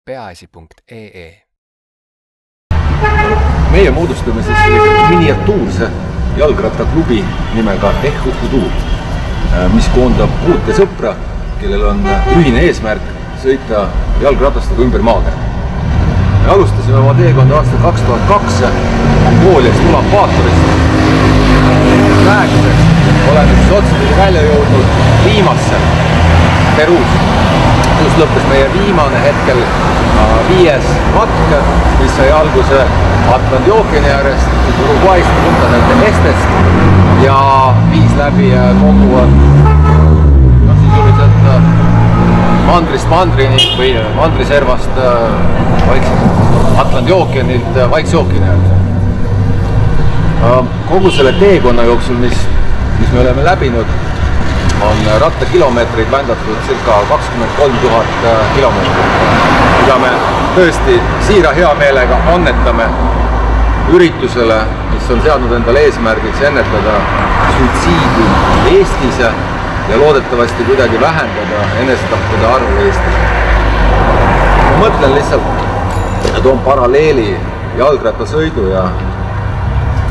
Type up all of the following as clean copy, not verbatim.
peaasi.ee. Meie moodustame siis miniatuurse jalgrattaklubi nimega Ehk Uhku-Tuul, mis koondab 6 sõpra, kellel on ühine eesmärk sõita jalgratastega ümber maakera. Me alustasime oma teekonda aastal 2002 Mongooliast Ulaanbaatorist. Praeguseks oleme siis otsustada välja jõudnud Limasse, Peruus, kus lõppes meie viimane hetkel 5. matk, mis sai alguse Atlandi ookeani äärest, Uruguayst, Punta del Estest ja viis läbi kogu sisuliselt mandrist mandrini või mandriservast Atlandi ookeanilt Vaikse ookeani äärde. Kogu selle teekonna jooksul, mis me oleme läbinud, on rattakilomeetreid vändatud circa 23 000 kilomeetrit, mida me tõesti siira hea meelega annetame üritusele, mis on seadnud endale eesmärgiks ennetada suitsiidi Eestis ja loodetavasti kuidagi vähendada enesetappude arvu Eestis. Ma mõtlen lihtsalt ja toon paralleeli jalgrattasõidu ja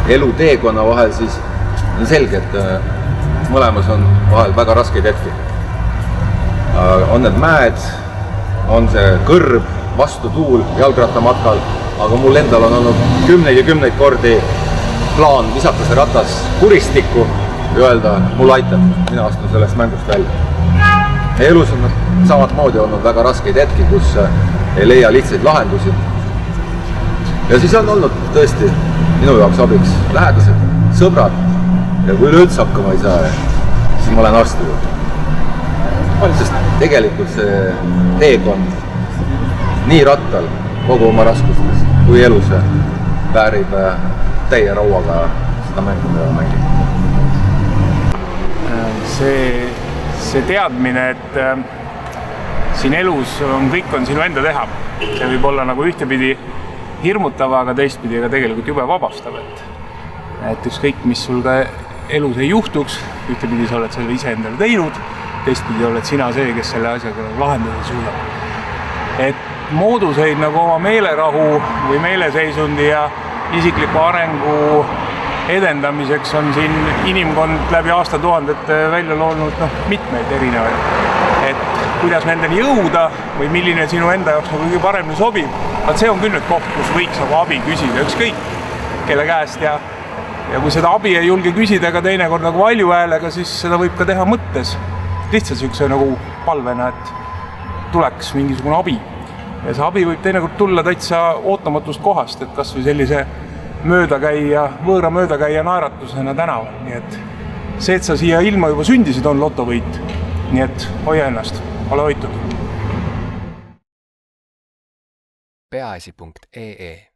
eluteekonna vahel, siis on selge, et mõlemas on vahel väga raskeid hetki. On need mäed, on see kõrb, vastutuul jalgrattamatkal, aga mul endal on olnud kümneid kordi plaan visata see ratas kuristikku ja öelda, mul aitab, mina astun sellest mängust välja. Elus on samamoodi olnud väga raskeid hetki, kus ei leia lihtsaid lahendusi. Ja siis on olnud tõesti minu jaoks abiks lähedased, sõbrad, ja kui üleüldse hakkama ei saa, siis ma olen arsti juurde. Sest tegelikult see teekond nii rattal kogu oma raskustes kui elus väärib täie rauaga seda mängu, mida mängib. See teadmine, et siin elus kõik on sinu enda teha, see võib olla nagu ühtepidi hirmutav, aga teistpidi aga tegelikult jube vabastav, et ükskõik, mis sul ka elus ei juhtuks, ühtepidi sa oled selle ise endale teinud, teistpidi oled sina see, kes selle asjaga lahendada suudab. Et mooduseid nagu oma meelerahu või meeleseisundi ja isikliku arengu edendamiseks on siin inimkond läbi aastatuhandete välja loonud mitmeid erinevaid. Et kuidas nendeni jõuda või milline sinu enda jaoks kõige paremini sobib, see on küll nüüd koht, kus võiks nagu abi küsida ükskõik kelle käest ja kui seda abi ei julge küsida ka teinekord nagu valju häälega, siis seda võib ka teha mõttes. Lihtsalt sükse nagu palvena, et tuleks mingisugune abi. Ja see abi võib teinekord tulla täitsa ootamatust kohast, et kas või sellise võõra möödakäija naeratusena tänaval. Nii et see, et sa siia ilma juba sündisid, on lotovõit. Nii et hoia ennast, ole hoitud. peaasi.ee